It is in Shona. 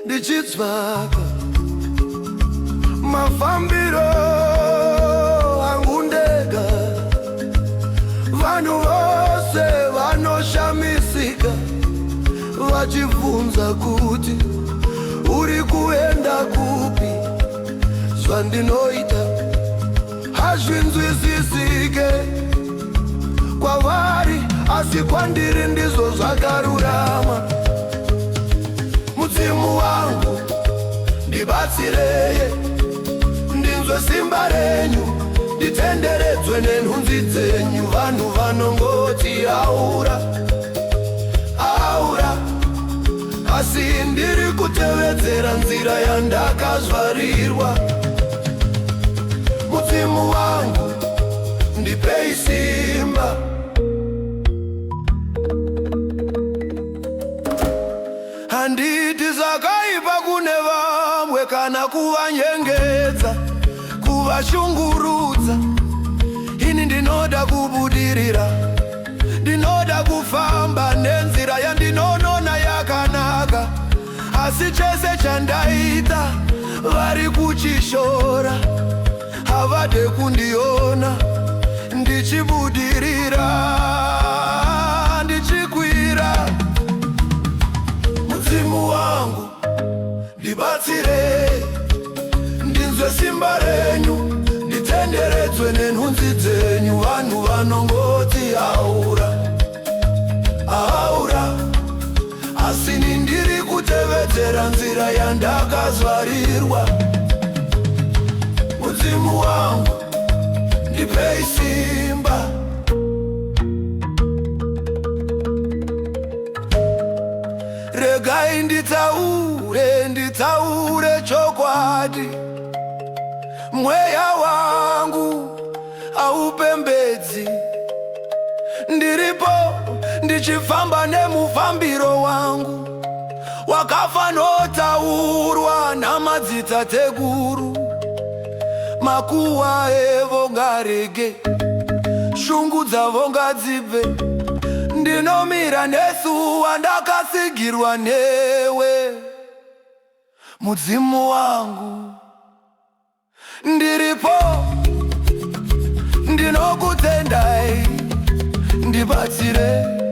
ndichitsvaka mafambiro angu ndega. Vanhu vose vanoshamisika vachibvunza kuti uri kuenda kupi. Zvandinoita hazvinzwisisike kwavari, asi kwandiri ndizvo zvakarurama. Mudzimu wangu ndibatsirei, ndinzwe simba renyu, nditenderedzwe nenhunzi dzenyu. Vanhu vanongoti aura aura, asi ndiri kutevedzera nzira yandakazvarirwa. Mudzimu wangu ndipei simba. Handiti zvakaipa kune vamwe kana kuvanyengedza, kuvashungurudza. Ini ndinoda kubudirira, ndinoda kufamba nenzira yandinonona yakanaka. Asi chese chandaita vari kuchishora, havade kundiona ndichibudirira, ndichikwira. Mudzimu wangu ndibatsirei, ndinzwe simba renyu, nditenderedzwe nenhunzi dzenyu. Vanhu vanongoti aura aura, asi ndiri kutevedzera nzira yandakazvarirwa. Mudzimu wangu ndipei simba. Regai nditaure chokwadi. Mweya wangu haupembedzi, ndiripo ndichifamba nemufambiro wangu. Wakafa notaurwa namadzitateguru, makuwa evo ngarege, shungu dzavo ngadzibve. Ndinomira nesuwa ndakasigirwa newe. Mudzimu wangu ndiripo, ndinokutendai, ndibatsirei.